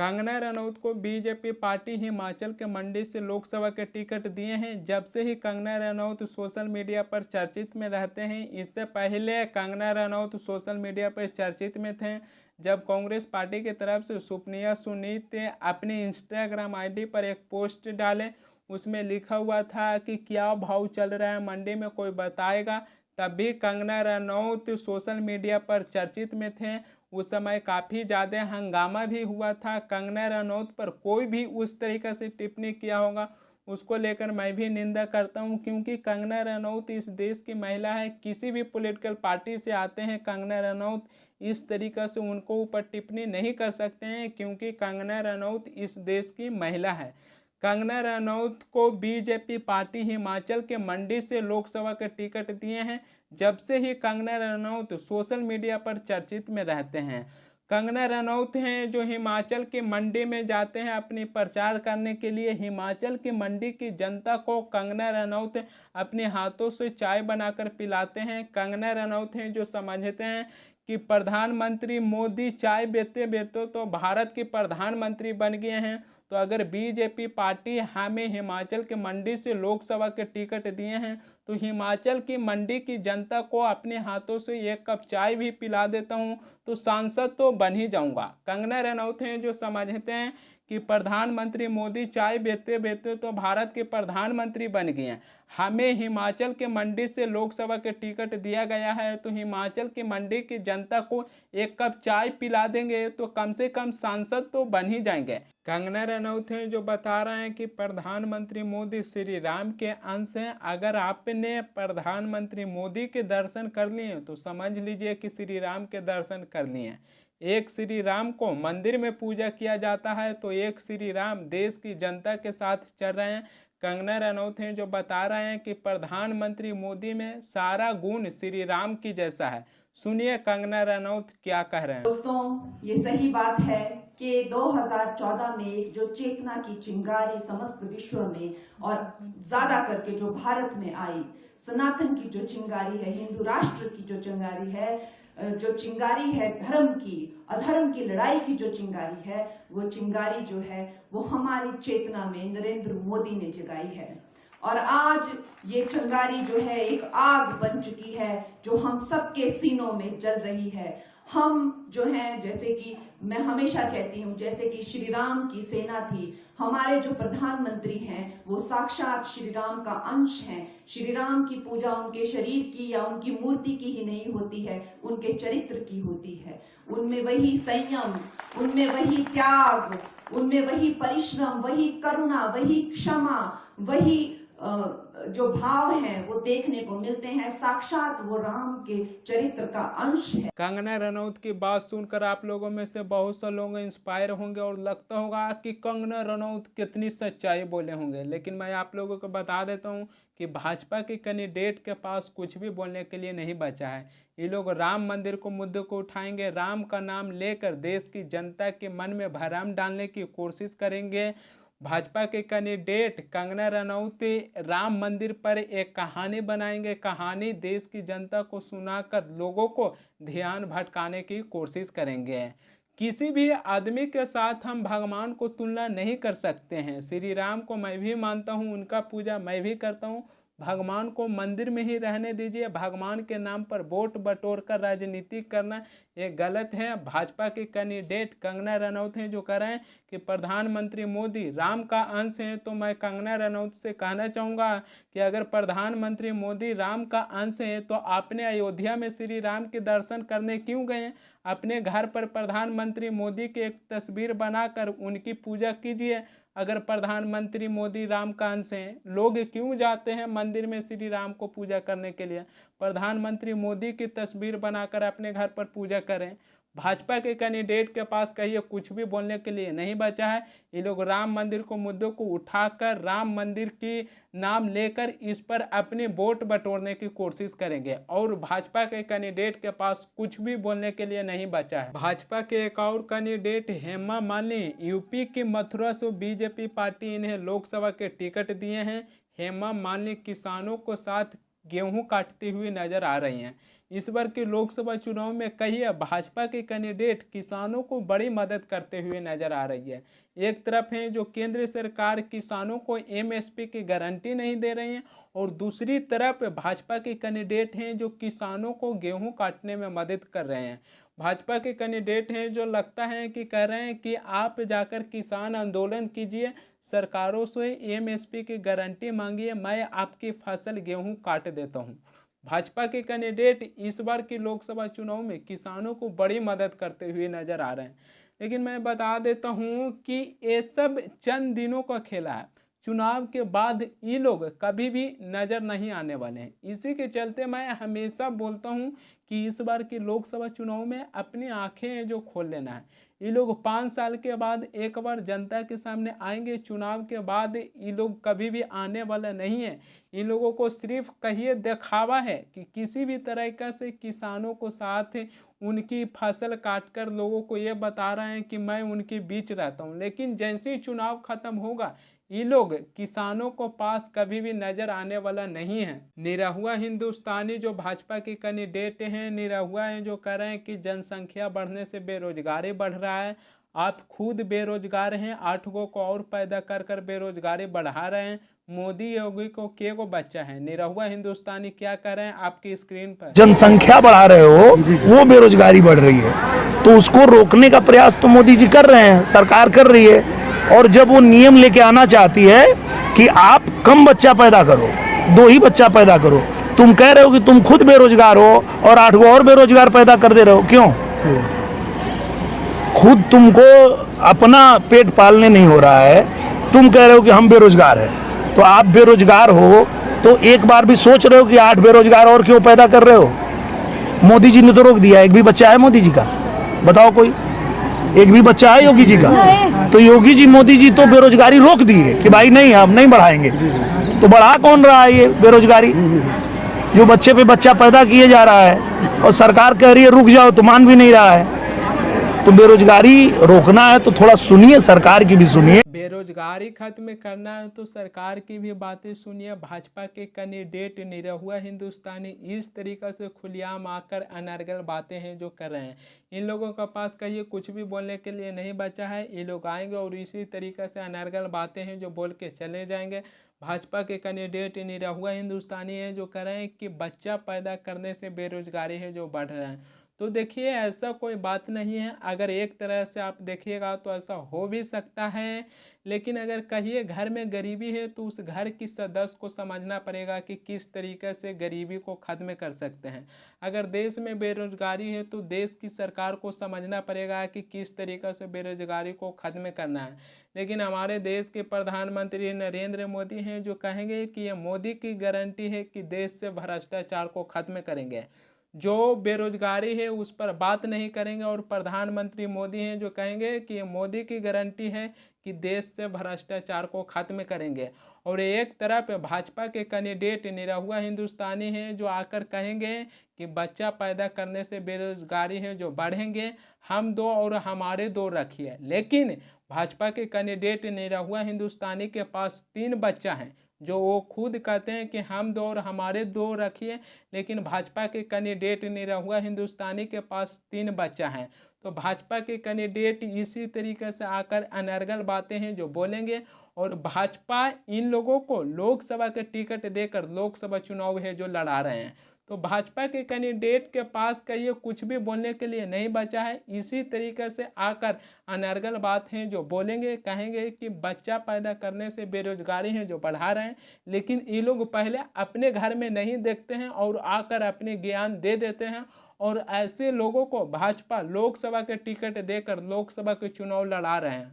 कंगना रनौत को BJP party Himachal के मंडी से लोकसभा के टिकट दिए हैं। जब से ही कंगना रनौत सोशल मीडिया पर चर्चित में रहते हैं। इससे पहले कंगना रनौत सोशल मीडिया पर चर्चित में थे जब कांग्रेस पार्टी की तरफ से सुप्रिया सुनीत अपनी इंस्टाग्राम आईडी पर एक पोस्ट डाले। उसमें लिखा हुआ था कि क्या भाव चल रहा है मंडी में, कोई बताएगा। तब भी कंगना रनौत सोशल मीडिया पर चर्चित में थे। उस समय काफ़ी ज़्यादा हंगामा भी हुआ था। कंगना रनौत पर कोई भी उस तरीके से टिप्पणी किया होगा उसको लेकर मैं भी निंदा करता हूं, क्योंकि कंगना रनौत इस देश की महिला है। किसी भी पॉलिटिकल पार्टी से आते हैं कंगना रनौत, इस तरीके से उनको ऊपर टिप्पणी नहीं कर सकते हैं, क्योंकि कंगना रनौत इस देश की महिला है। कंगना रनौत को बीजेपी पार्टी हिमाचल के मंडी से लोकसभा के टिकट दिए हैं। जब से ही कंगना रनौत सोशल मीडिया पर चर्चित में रहते हैं। कंगना रनौत हैं जो हिमाचल की मंडी में जाते हैं अपनी प्रचार करने के लिए। हिमाचल की मंडी की जनता को कंगना रनौत अपने हाथों से चाय बनाकर पिलाते हैं। कंगना रनौत हैं जो समझते हैं कि प्रधानमंत्री मोदी चाय बेचते बेचते तो भारत के प्रधानमंत्री बन गए हैं। तो अगर बीजेपी पार्टी हमें हिमाचल के मंडी से लोकसभा के टिकट दिए हैं तो हिमाचल की मंडी की जनता को अपने हाथों से एक कप चाय भी पिला देता हूं तो सांसद तो बन ही जाऊंगा। कंगना रनौत हैं जो समझते हैं कि प्रधानमंत्री मोदी चाय बेचते बेचते तो भारत के प्रधानमंत्री बन गए हैं। हमें हिमाचल के मंडी से लोकसभा के टिकट दिया गया है तो हिमाचल की मंडी की जनता को एक कप चाय पिला देंगे तो कम से कम सांसद तो बन ही जाएंगे। कंगना रनौत हैं जो बता रहे हैं कि प्रधानमंत्री मोदी श्री राम के अंश हैं। अगर आपने प्रधानमंत्री मोदी के दर्शन कर लिए तो समझ लीजिए कि श्री राम के दर्शन कर लिए। एक श्री राम को मंदिर में पूजा किया जाता है तो एक श्री राम देश की जनता के साथ चल रहे हैं। कंगना रनौत हैं जो बता रहे हैं कि प्रधानमंत्री मोदी में सारा गुण श्री राम की जैसा है। सुनिए कंगना रनौत क्या कह रहे हैं। दोस्तों, ये सही बात है कि 2014 में एक जो चेतना की चिंगारी समस्त विश्व में और ज्यादा करके जो भारत में आई, सनातन की जो चिंगारी है, हिंदू राष्ट्र की जो चिंगारी है, जो चिंगारी है धर्म की, अधर्म की लड़ाई की जो चिंगारी है, वो चिंगारी जो है वो हमारी चेतना में नरेंद्र मोदी ने जगाई है। और आज ये चिंगारी जो है एक आग बन चुकी है जो हम सबके सीनों में जल रही है। हम जो हैं, जैसे कि मैं हमेशा कहती हूँ, जैसे कि श्री राम की सेना थी, हमारे जो प्रधानमंत्री हैं वो साक्षात श्री राम का अंश हैं। श्री राम की पूजा उनके शरीर की या उनकी मूर्ति की ही नहीं होती है, उनके चरित्र की होती है। उनमें वही संयम, उनमें वही त्याग, उनमें वही परिश्रम, वही करुणा, वही क्षमा, वही जो भाव हैं वो देखने को मिलते हैं। साक्षात वो राम के चरित्र का अंश है। कंगना रनौत की बात सुनकर आप लोगों में से बहुत से लोग इंस्पायर होंगे और लगता होगा कि कंगना रनौत कितनी सच्चाई बोले होंगे। लेकिन मैं आप लोगों को बता देता हूं कि भाजपा के कैंडिडेट के पास कुछ भी बोलने के लिए नहीं बचा है। ये लोग राम मंदिर को मुद्दे को उठाएंगे, राम का नाम लेकर देश की जनता के मन में भरम डालने की कोशिश करेंगे। भाजपा के कैंडिडेट कंगना रनौत राम मंदिर पर एक कहानी बनाएंगे। कहानी देश की जनता को सुनाकर लोगों को ध्यान भटकाने की कोशिश करेंगे। किसी भी आदमी के साथ हम भगवान को तुलना नहीं कर सकते हैं। श्री राम को मैं भी मानता हूँ, उनका पूजा मैं भी करता हूँ। भगवान को मंदिर में ही रहने दीजिए। भगवान के नाम पर वोट बटोर कर राजनीति करना ये गलत है। भाजपा के कैंडिडेट कंगना रनौत हैं जो कह रहे हैं कि प्रधानमंत्री मोदी राम का अंश हैं, तो मैं कंगना रनौत से कहना चाहूँगा कि अगर प्रधानमंत्री मोदी राम का अंश हैं तो आपने अयोध्या में श्री राम के दर्शन करने क्यों गए? अपने घर पर प्रधानमंत्री मोदी की एक तस्वीर बनाकर उनकी पूजा कीजिए। अगर प्रधानमंत्री मोदी राम का अंश हैं, लोग क्यों जाते हैं मंदिर में श्री राम को पूजा करने के लिए? प्रधानमंत्री मोदी की तस्वीर बनाकर अपने घर पर पूजा करें। भाजपा के कैंडिडेट के पास कहिए कुछ भी बोलने के लिए नहीं बचा है। ये लोग राम मंदिर को मुद्दों को उठाकर राम मंदिर की नाम लेकर इस पर अपने वोट बटोरने की कोशिश करेंगे और भाजपा के कैंडिडेट के पास कुछ भी बोलने के लिए नहीं बचा है। भाजपा के एक और कैंडिडेट हेमा मालिनी, यूपी की मथुरा से बीजेपी पार्टी इन्हें लोकसभा के टिकट दिए हैं। हेमा मालिनी किसानों को साथ गेहूं काटते हुए नजर आ रही हैं। इस बार के लोकसभा चुनाव में कई भाजपा के कैंडिडेट किसानों को बड़ी मदद करते हुए नजर आ रही है। एक तरफ है जो केंद्र सरकार किसानों को एमएसपी की गारंटी नहीं दे रही है, और दूसरी तरफ भाजपा के कैंडिडेट हैं जो किसानों को गेहूं काटने में मदद कर रहे हैं। भाजपा के कैंडिडेट हैं जो लगता है कि कह रहे हैं कि आप जाकर किसान आंदोलन कीजिए, सरकारों से एमएसपी की गारंटी मांगिए, मैं आपकी फसल गेहूं काट देता हूं। भाजपा के कैंडिडेट इस बार के लोकसभा चुनाव में किसानों को बड़ी मदद करते हुए नजर आ रहे हैं। लेकिन मैं बता देता हूं कि ये सब चंद दिनों का खेला है, चुनाव के बाद ये लोग कभी भी नजर नहीं आने वाले हैं। इसी के चलते मैं हमेशा बोलता हूं कि इस बार के लोकसभा चुनाव में अपनी आंखें जो खोल लेना है। ये लोग 5 साल के बाद एक बार जनता के सामने आएंगे, चुनाव के बाद ये लोग कभी भी आने वाला नहीं है। इन लोगों को सिर्फ कहिए दिखावा है कि किसी भी तरीक़ा से किसानों को साथ उनकी फसल काटकर लोगों को ये बता रहे हैं कि मैं उनके बीच रहता हूं, लेकिन जैसे ही चुनाव खत्म होगा ये लोग किसानों को पास कभी भी नजर आने वाला नहीं है। निरहुआ हिंदुस्तानी जो भाजपा के कैंडिडेट हैं, निरहुआ हैं जो कह रहे हैं कि जनसंख्या बढ़ने से बेरोजगारी बढ़ रहा है, आप खुद बेरोजगार हैं, 8 गो को और पैदा कर कर बेरोजगारी बढ़ा रहे हैं, मोदी योगी को के गो बच्चा है। निरहुआ हिंदुस्तानी क्या कह रहे हैं आपकी स्क्रीन पर। जनसंख्या बढ़ा रहे हो, वो बेरोजगारी बढ़ रही है, तो उसको रोकने का प्रयास तो मोदी जी कर रहे हैं, सरकार कर रही है। और जब वो नियम लेके आना चाहती है कि आप कम बच्चा पैदा करो, 2 ही बच्चा पैदा करो, तुम कह रहे हो कि तुम खुद बेरोजगार हो और 8 गो और बेरोजगार पैदा कर दे रहे हो, क्यों? खुद तुमको अपना पेट पालने नहीं हो रहा है, तुम कह रहे हो कि हम बेरोजगार हैं। तो आप बेरोजगार हो तो एक बार भी सोच रहे हो कि 8 बेरोजगार और क्यों पैदा कर रहे हो? मोदी जी ने तो रोक दिया। एक भी बच्चा है मोदी जी का? बताओ कोई एक भी बच्चा है योगी जी का? तो योगी जी मोदी जी तो बेरोजगारी रोक दिए कि भाई नहीं, हम नहीं बढ़ाएंगे। तो बढ़ा कौन रहा है ये बेरोजगारी? जो बच्चे पे बच्चा पैदा किए जा रहा है, और सरकार कह रही है रुक जाओ, तो मान भी नहीं रहा है। तो बेरोजगारी रोकना है तो थोड़ा सुनिए, सरकार की भी सुनिए। बेरोजगारी खत्म करना है तो सरकार की भी बातें सुनिए। भाजपा के कैंडिडेट निरहुआ हिंदुस्तानी इस तरीक़े से खुलेआम आकर अनर्गल बातें हैं जो कर रहे हैं। इन लोगों के पास कहिए कुछ भी बोलने के लिए नहीं बचा है। ये लोग आएंगे और इसी तरीक़े से अनर्गल बातें हैं जो बोल के चले जाएंगे। भाजपा के कैंडिडेट निरहुआ हिंदुस्तानी हैं जो कह रहे हैं कि बच्चा पैदा करने से बेरोजगारी है जो बढ़ रहा है। तो देखिए ऐसा कोई बात नहीं है। अगर एक तरह से आप देखिएगा तो ऐसा हो भी सकता है, लेकिन अगर कहिए घर में गरीबी है तो उस घर की सदस्य को समझना पड़ेगा कि किस तरीके से गरीबी को ख़त्म कर सकते हैं। अगर देश में बेरोजगारी है तो देश की सरकार को समझना पड़ेगा कि किस तरीके से बेरोजगारी को ख़त्म करना है। लेकिन हमारे देश के प्रधानमंत्री नरेंद्र मोदी हैं जो कहेंगे कि ये मोदी की गारंटी है कि देश से भ्रष्टाचार को ख़त्म करेंगे, जो बेरोजगारी है उस पर बात नहीं करेंगे। और प्रधानमंत्री मोदी हैं जो कहेंगे कि ये मोदी की गारंटी है कि देश से भ्रष्टाचार को ख़त्म करेंगे। और एक तरफ भाजपा के कैंडिडेट निरहुआ हिंदुस्तानी हैं जो आकर कहेंगे कि बच्चा पैदा करने से बेरोजगारी है जो बढ़ेंगे, हम 2 और हमारे 2 रखिए। लेकिन भाजपा के कैंडिडेट निरहुआ हिंदुस्तानी के पास 3 बच्चा हैं, जो वो खुद कहते हैं कि हम 2 और हमारे 2 रखिए। लेकिन भाजपा के कैंडिडेट निरहुआ हिंदुस्तानी के पास 3 बच्चा हैं। तो भाजपा के कैंडिडेट इसी तरीके से आकर अनर्गल बातें हैं जो बोलेंगे, और भाजपा इन लोगों को लोकसभा के टिकट देकर लोकसभा चुनाव है जो लड़ा रहे हैं। तो भाजपा के कैंडिडेट के पास कहिए कुछ भी बोलने के लिए नहीं बचा है। इसी तरीके से आकर अनर्गल बात हैं जो बोलेंगे, कहेंगे कि बच्चा पैदा करने से बेरोजगारी है जो बढ़ा रहे हैं। लेकिन ये लोग पहले अपने घर में नहीं देखते हैं और आकर अपने ज्ञान दे देते हैं, और ऐसे लोगों को भाजपा लोकसभा के टिकट देकर लोकसभा के चुनाव लड़ा रहे हैं।